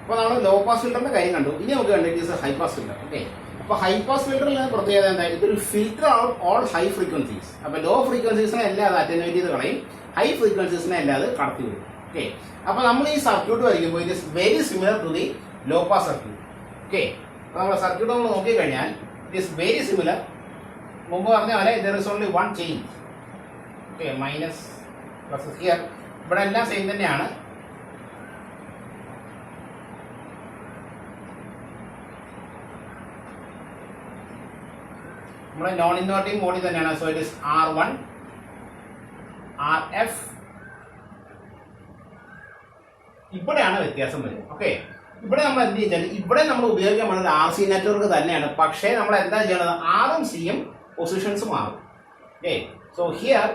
അപ്പോൾ നമ്മൾ low pass ഫിൽറ്ററിന്റെ കാര്യം കണ്ടു. ഇനി നമുക്ക് കണ്ടിട്ട് ഹൈ പാസ് ഫിൽറ്റർ. ഓക്കെ, അപ്പോൾ ഹൈ പാസ് ഫിൽറ്ററിൽ പ്രത്യേകത എന്താ? ഇതൊരു filter out all high frequencies. അപ്പോൾ ലോ ഫ്രീക്വൻസീസിനെ എല്ലാം അത് അറ്റൻവേറ്റ് ചെയ്ത് കളയും, ഹൈ ഫ്രീക്വൻസീസിനെ എല്ലാം അത് കടത്തി വിടും. ഓക്കെ, അപ്പോൾ നമ്മൾ ഈ സർക്യൂട്ട് വരയ്ക്കുമ്പോൾ it is very similar to the low pass circuit. Okay, അപ്പോൾ നമ്മുടെ സർക്യൂട്ട് നമ്മൾ നോക്കിക്കഴിഞ്ഞാൽ ഇറ്റ് ഈസ് വെരി സിമിലർ. മുമ്പ് പറഞ്ഞ പോലെ there is only one change. Okay, minus plus here, ഇവിടെ എല്ലാം സെയിം തന്നെയാണ്. നമ്മുടെ നോൺ ഇൻവേർട്ടിംഗ് മോഡിൽ തന്നെയാണ്. So it is R1 RF. ഇവിടെയാണ് വ്യത്യാസം വരും. ഓക്കെ, ഇവിടെ നമ്മൾ എന്ത് ചെയ്താൽ ഇവിടെ നമ്മൾ ഉപയോഗിക്കാൻ പോകുന്നത് RC നെറ്റ്വർക്ക് തന്നെയാണ്. പക്ഷേ നമ്മൾ എന്താ ചെയ്യണത്? ആറും സിയും പൊസിഷൻസ് മാറും. Okay, so here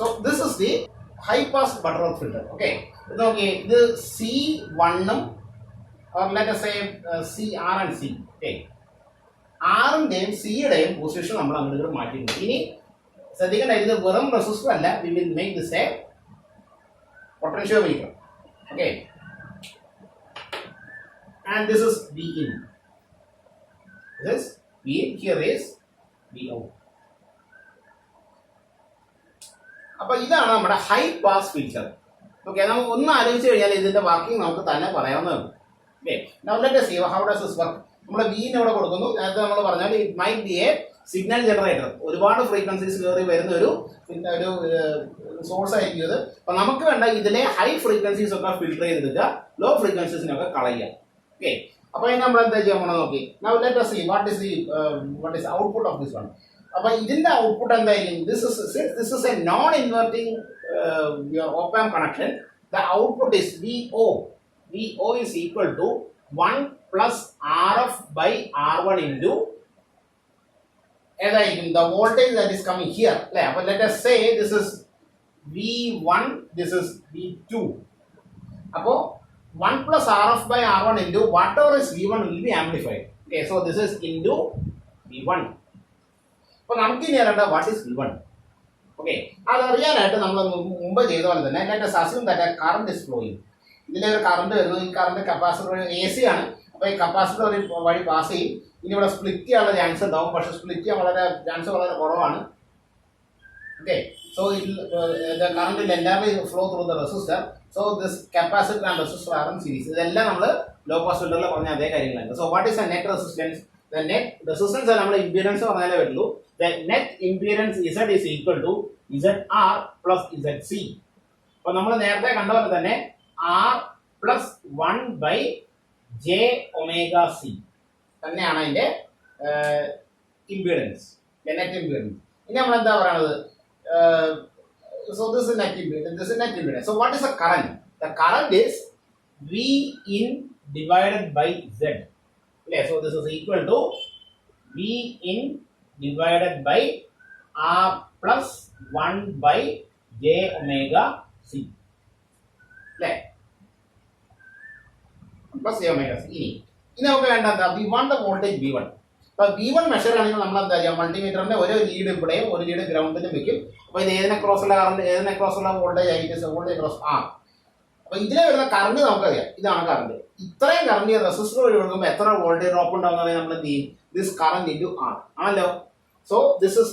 so this is the high pass butterworth filter. Okay, okay, this C1 or let us say CR and C. Okay, R ന്റെയും C യുടെയും പൊസിഷൻ നമ്മൾ അങ്ങോട്ട് മാറ്റിയിട്ടുണ്ട്. ഇനി ശ്രദ്ധിക്കേണ്ട, ഇത് വെറും റെസിസ്റ്റർ അല്ല. we will make this a potentiometer. Okay, and this is Vin. This Vin, here is Vout. അപ്പോൾ ഇതാണ് നമ്മുടെ ഹൈ പാസ് ഫിൽറ്റർ. ഓക്കെ, നമുക്ക് ഒന്ന് ആലോചിച്ച് കഴിഞ്ഞാൽ ഇതിന്റെ വർക്കിംഗ് നമുക്ക് തന്നെ പറയാവുന്നതാണ്. Okay, now let us see how does this work. നമ്മൾ വീൻ ഇവിടെ കൊടുക്കുന്നു. നേരത്തെ നമ്മൾ പറഞ്ഞാൽ it might be A signal generator. ഒരുപാട് ഫ്രീക്വൻസീസ് കയറി വരുന്ന ഒരു സോഴ്സ് ആയിരിക്കും ഇത്. അപ്പോൾ നമുക്ക് വേണ്ട ഇതിലെ ഹൈ ഫ്രീക്വൻസീസ് ഒക്കെ ഫിൽറ്റർ ചെയ്തെടുക്കുക, ലോ ഫ്രീക്വൻസീസിനൊക്കെ കളയുക. ഓക്കെ, അപ്പോൾ നമ്മൾ എന്താ ചെയ്യാൻ പോകണം നോക്കി. Now let us see what is output of this one. അപ്പോൾ ഇതിന്റെ ഔട്ട്പുട്ട് എന്തായിരിക്കും? This is A non inverting op amp connection. The output is VO. VO is equal to 1 plus RF by R1 into ഏതായിരിക്കും? the voltage that is coming here. അല്ലേ? അപ്പോൾ let us say this is V1, this is V2. അപ്പോൾ 1 plus RF by R1 into whatever is V1 will be amplified. Okay, so this is into V1. അപ്പോൾ നമുക്ക് ഇനി അറിയേണ്ട what is V1. Okay, അതറിയാനായിട്ട് നമ്മൾ മുമ്പ് ചെയ്ത പോലെ തന്നെ let us assume that a current is flowing. ഇതിലെ ഒരു കറണ്ട് വരുന്നു. ഈ കറണ്ട് കപ്പാസിറ്റർ AC ആണ്. അപ്പോൾ ഈ കപ്പാസിറ്റർ വഴി പാസ് ചെയ്യും. ഇനി ഇവിടെ സ്പ്ലിറ്റ് ചെയ്യാനുള്ള ചാൻസ് ഉണ്ടാവും, പക്ഷേ സ്പ്ലിറ്റ് ചെയ്യാൻ ചാൻസ് വളരെ കുറവാണ്. Okay, so the current will entirely flow through the resistor. So this capacitor and resistor are in series. ഇതെല്ലാം നമ്മൾ ലോ പാസ് ഫിൽറ്ററിൽ പറഞ്ഞ അതേ കാര്യങ്ങളാണ്. So what is the net resistance? The net resistance നമ്മൾ impedance പറഞ്ഞാലേ വരുള്ളൂ. The net impedance Z is equal to ZR plus ZC. അപ്പോൾ നമ്മൾ നേരത്തെ കണ്ട പോലെ തന്നെ R plus 1 by J omega C തന്നെയാണ് അതിൻ്റെ ഇംപീഡൻസ്, നെറ്റ് ഇംപീഡൻസ്. ഇനി നമ്മൾ എന്താ പറയണത്? So this is net impedance. This is net impedance. So what is the current? The current is V in divided by Z. Okay, so this is equal to V in divided by R plus 1 by J omega C. അല്ലേ? Plus J omega C. ഇനി നമുക്ക് വേണ്ട എന്താ? We want the voltage V1. അപ്പോൾ V1 measure ആണെങ്കിൽ നമ്മൾ എന്താ ചെയ്യുക? മൾട്ടിമീറ്ററിന്റെ ഒരു ലീഡ് ഇവിടെയും ഒരു ലീഡ് ഗ്രൗണ്ടിലും വെക്കും. അപ്പോൾ ഇത് ഏതിനെ ക്രോസുള്ള കറണ്ട്, ഏതിനെ ക്രോസുള്ള വോൾട്ടേജ് ആയിട്ട് വോൾട്ടേജ് ക്രോസ് R. അപ്പോൾ ഇതിലെ വരുന്ന കറണ്ട് നമുക്കറിയാം, ഇതാണ് കറണ്ട്. ഇത്രയും കറണ്ട് റെസിസ്റ്റർ വഴി കൊടുക്കുമ്പോൾ എത്ര വോൾട്ടേജ് ഡ്രോപ്പ് ഉണ്ടാകുന്നത് നമ്മൾ എന്ത് ചെയ്യും? ദിസ് കറണ്ട് ഇൻറ്റു R ആണല്ലോ. So this is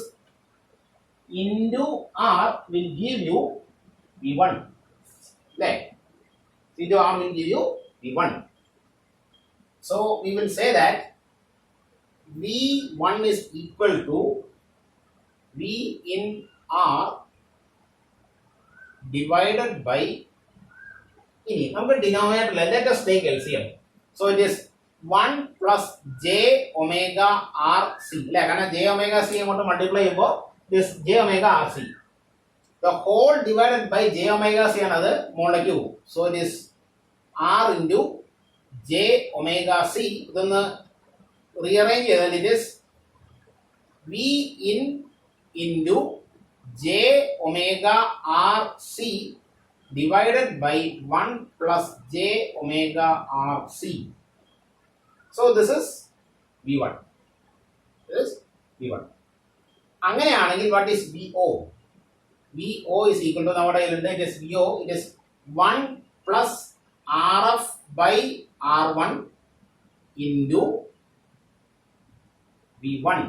into R will give you V1. Right? Into R will give you V1. So we will say that V1 is equal to V in R divided by ini. നമുക്ക് denominator let us take LCM. So it is 1 plus J omega RC. അല്ലേ? കാരണം J omega C അങ്ങോട്ട് multiply ചെയ്യുമ്പോൾ this J omega RC. The whole divided by J omega C ആണത് മുകളിലേക്ക് പോകും. So it is R into J omega C. ഇതൊന്ന് rearrange ചെയ്താൽ it is V in into J omega RC divided by 1 plus J omega RC. So this is V1. This is V1. അങ്ങനെയാണെങ്കിൽ what is VO? VO is equal to നമ്മുടെ കയ്യിലുണ്ട് it is VO, it is 1 plus RF by R1 into V1.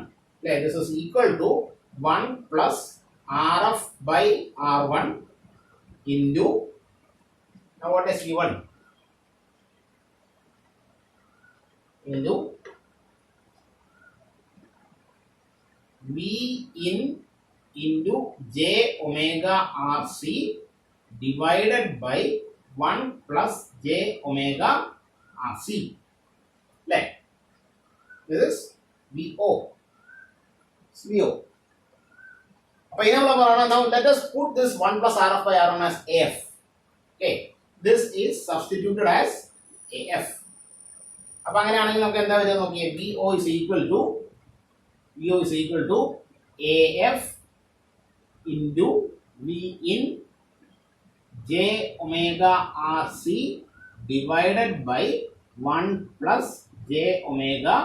This is equal to 1 plus RF by R1 into, now what is V1? Into V in into j omega RC divided by 1 plus j omega RC. This is VO. VO. Now let us put this 1 plus RF by R1 as AF. Okay. This is substituted as AF. അപ്പോൾ അങ്ങനെയാണെങ്കിൽ നമുക്ക് എന്താ വരുന്നത് നോക്കിയേ, VO is equal to AF into V in j omega RC divided by 1 plus j omega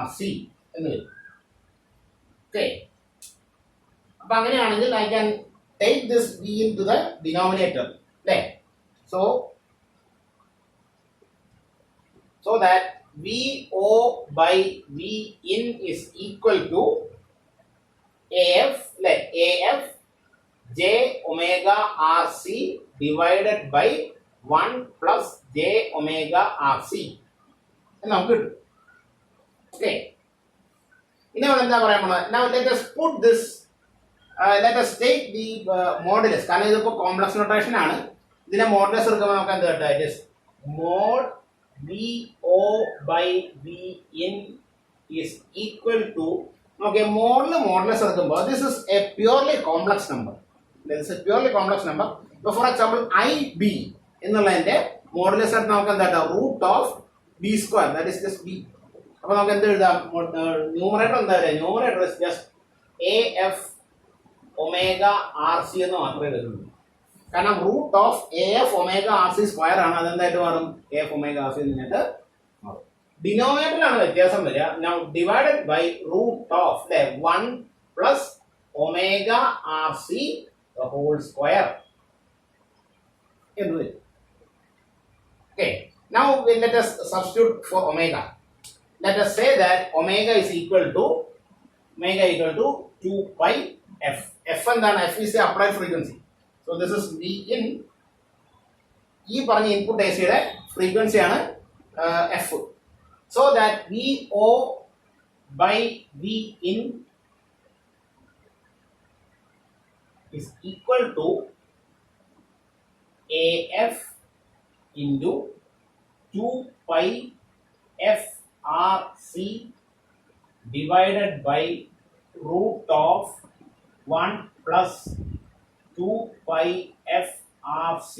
RC എന്ന് വരും. Okay, അപ്പൊ അങ്ങനെയാണെങ്കിൽ I can take this V into the denominator, അല്ലേ? So that VO by V in is equal to AF j omega RC divided by 1 plus j omega RC എന്ന് നമുക്ക് കിട്ടും. Okay, ഇനി നമ്മൾ എന്താ പറയാൻ പോകുന്നത്? Now let us put this, let us take the modulus. കാരണം ഇതിപ്പോൾ കോംപ്ലക്സ് നൊട്ടേഷൻ ആണ്. ഇതിനെ മോഡുലസ് എടുക്കുമ്പോൾ നമുക്ക് എന്താ കിട്ടുക? It is mod VO by V in is equal to, okay, modulus എടുക്കുമ്പോൾ this is a purely complex number. This is a purely complex number. So for example, IB എന്നുള്ളതിന്റെ modulus എടുത്ത് നമുക്ക് എന്താ root of B square, that is just B. അപ്പോൾ നമുക്ക് എന്ത് എഴുതാം? Numerator എന്താ പറയുക? Numerator is just AF omega RC എന്ന് മാത്രമേ എഴുതുള്ളൂ. കാരണം root of AF omega RC square ആണ്. അതെന്തായിട്ട് മാറും? AF ഒമേഗ RC എന്നിട്ട് മാറും. ഡിനോമിനേറ്ററിലാണ് വ്യത്യാസം വരിക. Now divided by root of 1 plus omega RC the whole square എന്ന് വരും. Okay, now let us substitute for omega. Let us say that omega is equal to 2 pi f. F എന്താണ്? F is the applied frequency. So this is V in. ഈ പറഞ്ഞ input AC യുടെ frequency ആണ് F. So that VO by V in is equal to AF into 2 pi FRC divided by root of 1 plus 2 pi FRC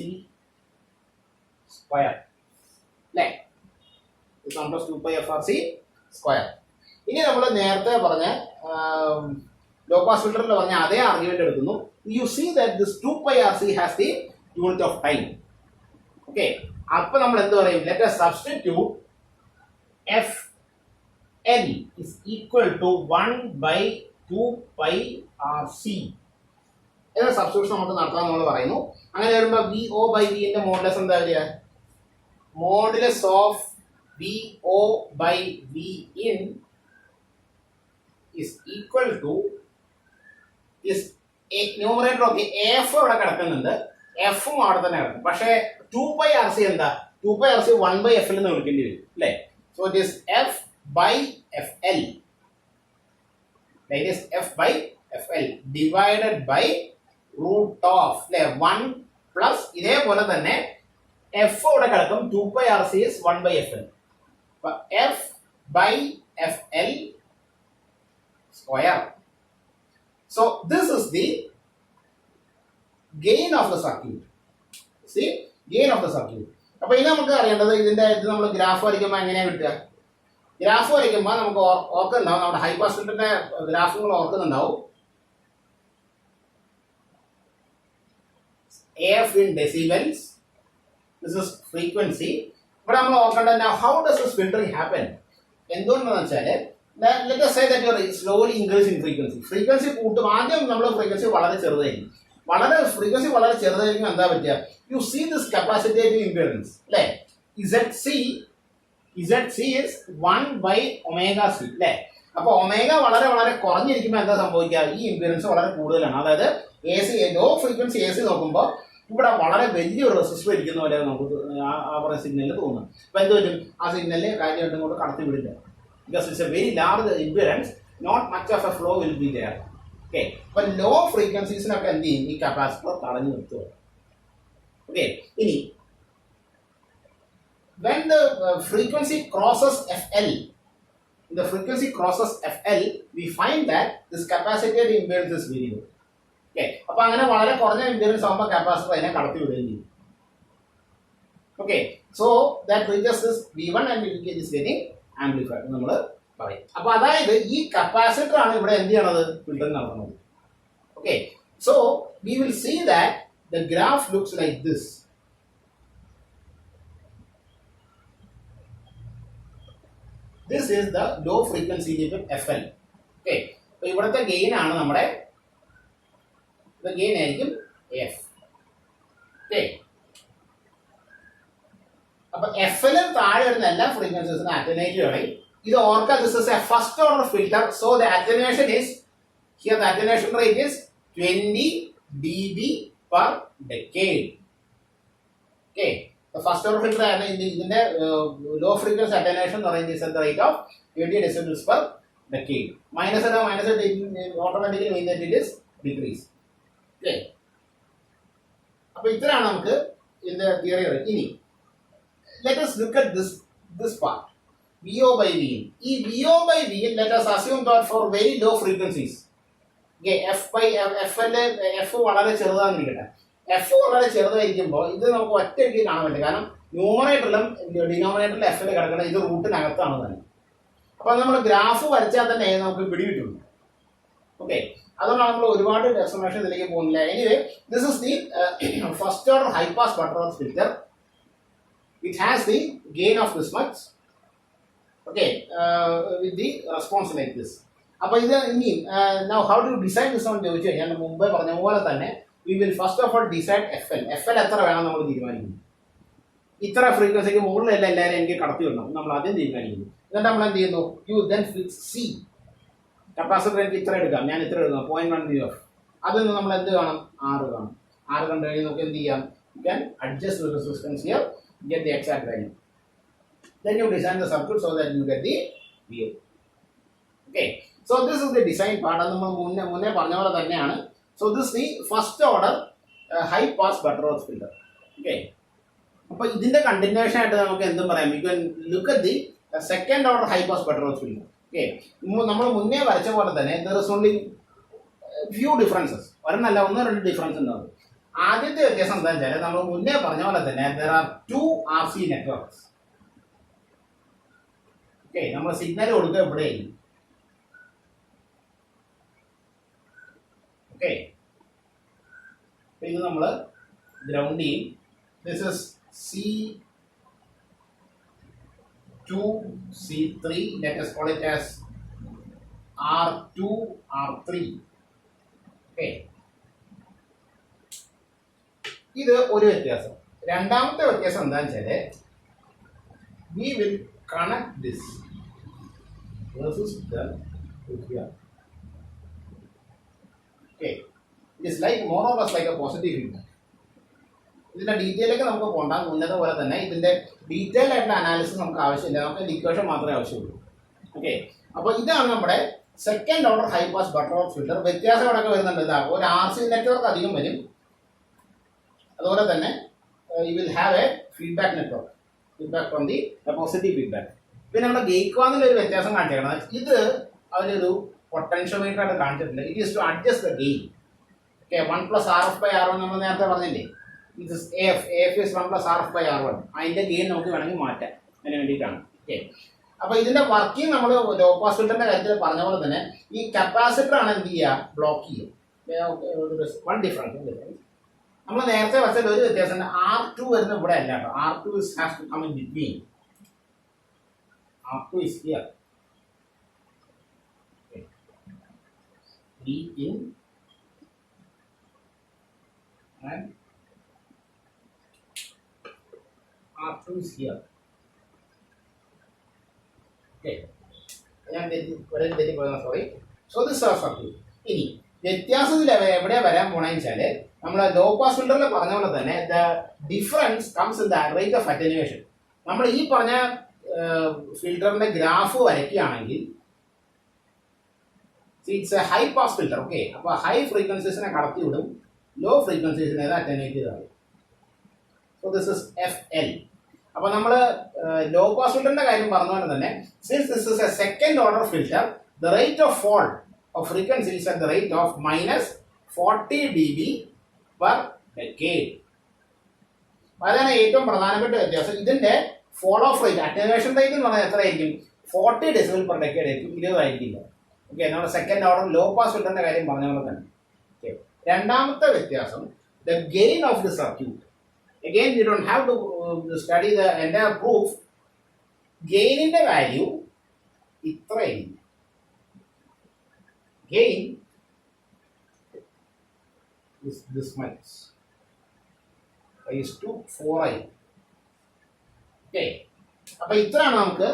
square. Like this 1 plus 2 pi FRC square. ഇനി നമ്മൾ നേരത്തെ പറഞ്ഞ low pass ഫിൽറ്ററിൽ പറഞ്ഞ അതേ argument എടുക്കുന്നു. You see that this 2 pi RC has the unit of time. Okay, അപ്പോൾ നമ്മൾ എന്ത് പറയും? Let us substitute FL is equal to 1 by 2 pi RC എന്ന സബ്സ്റ്റിറ്റ്യൂഷൻ നമുക്ക് നടത്താൻ നമ്മൾ പറയുന്നു. അങ്ങനെ വരുമ്പോൾ VO by V ന്റെ മോഡുലസ് എന്താ വരിക? Modulus of VO by V in is equal to is numerator okay AF ഇവിടെ കിടക്കുന്നുണ്ട്, എഫും അവിടെ തന്നെ കിടക്കും. പക്ഷേ 2 pi RC എന്താ? 2 pi RC 1 by FL എന്ന് വിളിക്കേണ്ടി വരും, അല്ലേ? So it is F by FL. That is F by FL divided by root of 1 plus ഇതേപോലെ തന്നെ F ഇവിടെ കിടക്കും. 2 pi RC is 1 by FL. F by FL square. So this is the gain of the circuit. See, gain of the circuit. അപ്പോൾ ഇനി നമുക്ക് അറിയേണ്ടത് ഇതിന്റെ ഇത് നമ്മൾ ഗ്രാഫ് വരയ്ക്കുമ്പോൾ എങ്ങനെയാണ് കിട്ടുക? ഗ്രാഫ് വരയ്ക്കുമ്പോൾ നമുക്ക് ഓർക്കുന്നുണ്ടാവും, നമ്മുടെ ഹൈ പാസ് ഫിൽറ്ററിന്റെ ഗ്രാഫുകൾ ഓർക്കുന്നുണ്ടാവും. AF in decibels, this is frequency. ഇവിടെ നമ്മൾ ഓർക്കേണ്ടത് how does this filtering happen? എന്തുകൊണ്ടാണെന്ന് വെച്ചാൽ let us say that you are slowly increasing frequency കൂട്ടും. ആദ്യം നമ്മൾ ഫ്രീക്വൻസി വളരെ ചെറുതായിരിക്കും. ഫ്രീക്വൻസി വളരെ ചെറുതായിരിക്കും. എന്താ പറ്റുക? യു സീ ദിസ് കപ്പാസിറ്റേറ്റീവ് ഇംപീഡൻസ് അല്ലേ? ZC is 1/ωc അല്ലേ? അപ്പൊ ഒമേഗ വളരെ വളരെ കുറഞ്ഞിരിക്കുമ്പോൾ എന്താ സംഭവിക്കുക? ഈ ഇംപീഡൻസ് വളരെ കൂടുതലാണ്. അതായത് ലോ ഫ്രീക്വൻസി AC നോക്കുമ്പോൾ ഇവിടെ വളരെ വലിയൊരു റെസിസ്റ്റർ ഇരിക്കുന്ന പോലെ നമുക്ക് ആ പറയുന്ന സിഗ്നലിൽ തോന്നും. അപ്പൊ എന്ത് പറ്റും? ആ സിഗ്നലിൽ കാര്യമായിട്ട് ഇങ്ങോട്ട് കടത്തി വിടില്ല. Because it's a very large impedance, not much of a flow will be there. Okay, but low frequencies in the capacitor തടഞ്ഞു നിർത്തുക. Okay, ഇനി when the frequency crosses FL, we find that this capacitor impedance is very low. Okay, അപ്പോൾ അങ്ങനെ വളരെ കുറഞ്ഞ impedance ആകുമ്പോൾ capacitor അതിനെ കടത്തി വിടുകയും ചെയ്യും. Okay, so that reaches this V1 and it is getting amplifier നമ്മൾ പറയും. അപ്പൊ അതായത് ഈ കപ്പാസിറ്റർ ആണ് ഇവിടെ എന്ത് ചെയ്യണത്? ഫിൽട്ടർ നടത്തുന്നത്. Okay, so we will see that the graph looks like this. This is the low frequency FL. Okay, അപ്പൊ ഇവിടുത്തെ ഗെയിൻ ആണ് നമ്മുടെ ഗെയിൻ ആയിരിക്കും F. ഓക്കെ, അപ്പൊ FL താഴെ വരുന്ന എല്ലാ ഫ്രീക്വൻസീസിനും അറ്റനേറ്റ് ചെയ്യണം. ഇത് ഓർക്കുക, this is A first order filter. So the attenuation is here, the attenuation rate is 20 dB per decade. Okay, first order filter ആണ് ഇതിന്റെ ലോ ഫ്രീക്വൻസി അറ്റനുവേഷൻ എന്ന് പറയുന്നത് is at the rate of 20 decibels per decade. Minus automatically mean that it is decrease. Okay, അപ്പൊ ഇത്രയാണ് നമുക്ക് ഇതിന്റെ theory. ഇനി let us look at this part, VO by Vin. ഈ VO by Vin, let us assume that for very low frequencies, okay, F വളരെ ചെറുതാണെന്നിരിക്കട്ടെ. F വളരെ ചെറുതായിരിക്കുമ്പോൾ ഇത് നമുക്ക് ഒറ്റയ്ക്ക് കാണാൻ പറ്റില്ല. കാരണം ന്യൂമറേറ്ററിലും ഡിനോമിനേറ്ററിലും F കിടക്കുന്നത് ഇത് റൂട്ടിനകത്താണ് തന്നെ. അപ്പൊ നമ്മൾ ഗ്രാഫ് വരച്ചാൽ തന്നെ നമുക്ക് പിടികിട്ടുള്ളൂ. ഓക്കെ, അതുകൊണ്ടാണ് നമ്മൾ ഒരുപാട് എക്സ്പ്ലനേഷൻ ഇതിലേക്ക് പോകുന്നില്ല. Anyway, this is the first order high pass butter filter. It has the gain of this much, okay, with the response like this. അപ്പോൾ ഇത് ഇനി now how to decide this എന്ന് ചോദിച്ചു കഴിഞ്ഞാൽ മുമ്പേ പറഞ്ഞ പോലെ തന്നെ we will first of all decide FL എത്ര വേണം നമ്മൾ തീരുമാനിക്കുന്നു. ഇത്ര ഫ്രീക്വൻസിക്ക് മുകളിലല്ല എല്ലാവരും എനിക്ക് കടത്തി വിടണം നമ്മൾ ആദ്യം തീരുമാനിക്കുന്നു. എന്നിട്ട് നമ്മൾ എന്ത് ചെയ്യുന്നു? You then fix C. Capacitor എനിക്ക് ഇത്ര എടുക്കാം, ഞാൻ ഇത്ര എടുക്കാം 0.1 VF. അതിൽ നിന്ന് നമ്മൾ എന്ത് കാണും? 6 കാണും. 6 കണ്ടു കഴിഞ്ഞാൽ നമുക്ക് എന്ത് ചെയ്യാം? You can adjust the resistance here, get the exact value. Then you design the circuit so that you get the VO. Okay, so this is the design part. അത് നമ്മൾ മുന്നേ പറഞ്ഞ പോലെ തന്നെയാണ്. So this is the first order high pass butterworth filter. Okay, അപ്പോൾ ഇതിന്റെ continuation ആയിട്ട് നമുക്ക് എന്തും പറയാം? You can look at the second order high pass butterworth filter. Okay, നമ്മൾ മുന്നേ വരച്ച പോലെ തന്നെ there is only few differences. ഒരെണ്ണല്ല, 1-2 difference ഉണ്ടാവും. ആദ്യത്തെ വ്യത്യാസം എന്താണെന്ന് വെച്ചാൽ നമ്മൾ മുന്നേ പറഞ്ഞ പോലെ തന്നെ there are 2 RC networks. Okay, നമ്മൾ സിഗ്നൽ കൊടുക്കുക എവിടെയായിരിക്കും? ഓക്കെ, ഇത് നമ്മൾ ഗ്രൗണ്ട് ചെയ്യും. This is C2 C3, let us call it as R2 R3. Okay, ഇത് ഒരു വ്യത്യാസം. രണ്ടാമത്തെ വ്യത്യാസം എന്താണെന്ന് വെച്ചാൽ we will connect this resistor to here. Okay, it is like more or less like a positive feedback. ഇതിന്റെ ഡീറ്റെയിലേക്ക് നമുക്ക് പോകണ്ട. മുന്നത്തെ പോലെ തന്നെ ഇതിന്റെ ഡീറ്റെയിൽ ആയിട്ടുള്ള അനാലിസിസ് നമുക്ക് ആവശ്യമില്ല, നമുക്ക് ഇക്വേഷൻ മാത്രമേ ആവശ്യമുള്ളൂ. ഓക്കെ, അപ്പോൾ ഇതാണ് നമ്മുടെ second order high pass Butterworth filter. വ്യത്യാസങ്ങളൊക്കെ വരുന്നുണ്ട്. ഇതാ ഒരു RC നെറ്റ്വർക്ക് അധികം വരും. അതുപോലെ തന്നെ you will have a feedback network, feedback from the positive feedback. പിന്നെ നമ്മുടെ ഗെയ്ക്വാനിൽ ഒരു വ്യത്യാസം കാണിച്ചേക്കണം. ഇത് അതിലൊരു പൊട്ടൻഷ്യോമീറ്റർ ആയിട്ട് കാണിച്ചിട്ടില്ല. It is to adjust the gain. Okay, 1+RF/R1 നമ്മൾ നേരത്തെ പറഞ്ഞില്ലേ? ഇത് AF is 1+RF/R1. അതിന്റെ ഗെയിൻ നമുക്ക് വേണമെങ്കിൽ മാറ്റാം. അതിന് വേണ്ടിയിട്ടാണ്. ഓക്കെ, അപ്പോൾ ഇതിന്റെ വർക്കിംഗ് നമ്മൾ ലോ പാസ് ഫിൽറ്ററിന്റെ കാര്യത്തിൽ പറഞ്ഞ പോലെ തന്നെ ഈ കപ്പാസിറ്റർ ആണ് എന്ത് ചെയ്യുക? ബ്ലോക്ക് ചെയ്യും. വൺ ഡിഫറൻസ് നമ്മൾ നേരത്തെ വെച്ചാൽ ഒരു വ്യത്യാസം, R2 വരുന്ന ഇവിടെ അല്ല കേട്ടോ. R2 has to come in between. R2 is here. B in and R2 is here. Okay. Sorry. So this is our circuit. ഇനി വ്യത്യാസത്തിൽ എവിടെയാ വരാൻ പോണെന്ന് വെച്ചാൽ നമ്മൾ ലോ പാസ് ഫിൽറ്ററിൽ പറഞ്ഞ പോലെ തന്നെ the difference comes in the rate of attenuation. നമ്മൾ ഈ പറഞ്ഞ ഫിൽറ്ററിന്റെ ഗ്രാഫ് വരയ്ക്കുകയാണെങ്കിൽ it's a high pass filter. Okay, അപ്പോൾ ഹൈ ഫ്രീക്വൻസീസിനെ കടത്തി വിടും, ലോ ഫ്രീക്വൻസീസിനെ അറ്റനുവേറ്റ് ചെയ്താൽ. So this is FL. അപ്പോൾ നമ്മൾ ലോ പാസ് ഫിൽറ്ററിന്റെ കാര്യം പറഞ്ഞുകൊണ്ട് തന്നെ since this is a second order filter, the rate of fall of frequency is at the rate of minus 40 dB per decade. അതാണ് ഏറ്റവും പ്രധാനപ്പെട്ട വ്യത്യാസം. ഇതിന്റെ fall off rate, attenuation rate എന്ന് പറഞ്ഞാൽ എത്രയായിരിക്കും? 40 ഡെസിബിൾ പെർ ഡെക്കേഡ് ആയിരിക്കും, 20 ആയിരിക്കില്ല. ഓക്കെ, നമ്മുടെ സെക്കൻഡ് ഓർഡർ ലോ പാസ് ഫിൽറ്ററിന്റെ കാര്യം പറഞ്ഞ പോലെ തന്നെ. ഓക്കെ, രണ്ടാമത്തെ വ്യത്യാസം the gain of the circuit. Again you don't have to study the entire proof. ഗെയിനിന്റെ വാല്യൂ ഇത്രയായിരിക്കും. Gain is this much, is to 4i. Okay, അപ്പോൾ ഇത്രയാണ് നമുക്ക്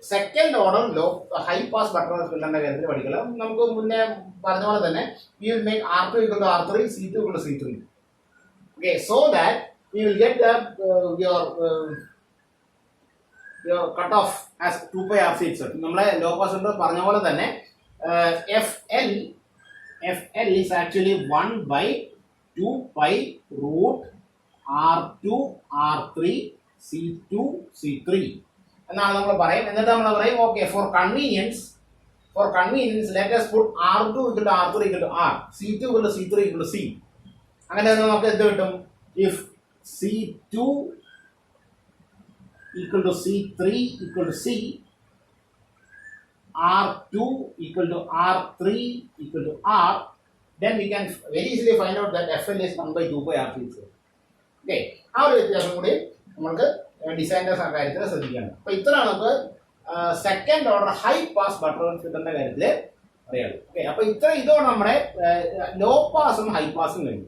second order low high pass butter ഫിൽറ്ററിന്റെ കാര്യത്തിൽ പഠിക്കണം. നമുക്ക് മുന്നേ പറഞ്ഞ പോലെ തന്നെ we will make R2 equal to R3, C2 equal to C3. Okay, so that we will get your cut off as 2πRC itself. നമ്മളെ ലോ പാസ് ഫിൽറ്റർ പറഞ്ഞ പോലെ തന്നെ FL is actually 1 by 2 pi root R2 R3 C2 C3 എന്നാണ് നമ്മൾ പറയും. എന്നിട്ട് നമ്മൾ പറയും okay, for convenience let us put R2 equal to R3 equal to R, C2 equal to C3 equal to C. അങ്ങനെ നമുക്ക് എന്ത് കിട്ടും? if C2 equal to C3 equal to C, R2 equal to R3 equal to R, then we can very easily find out that FL is 1 by 2 by R3. Okay, ആ ഒരു വ്യത്യാസം കൂടി നമുക്ക് ഡിസൈൻ്റെ കാര്യത്തിൽ ശ്രദ്ധിക്കണം. അപ്പോൾ ഇത്രയാണ് നമുക്ക് second order high pass butter ഫിൽറ്ററിന്റെ കാര്യത്തിൽ അറിയാം. ഓക്കെ, അപ്പോൾ ഇതോടെ നമ്മുടെ ലോ പാസും ഹൈ പാസും കഴിഞ്ഞു.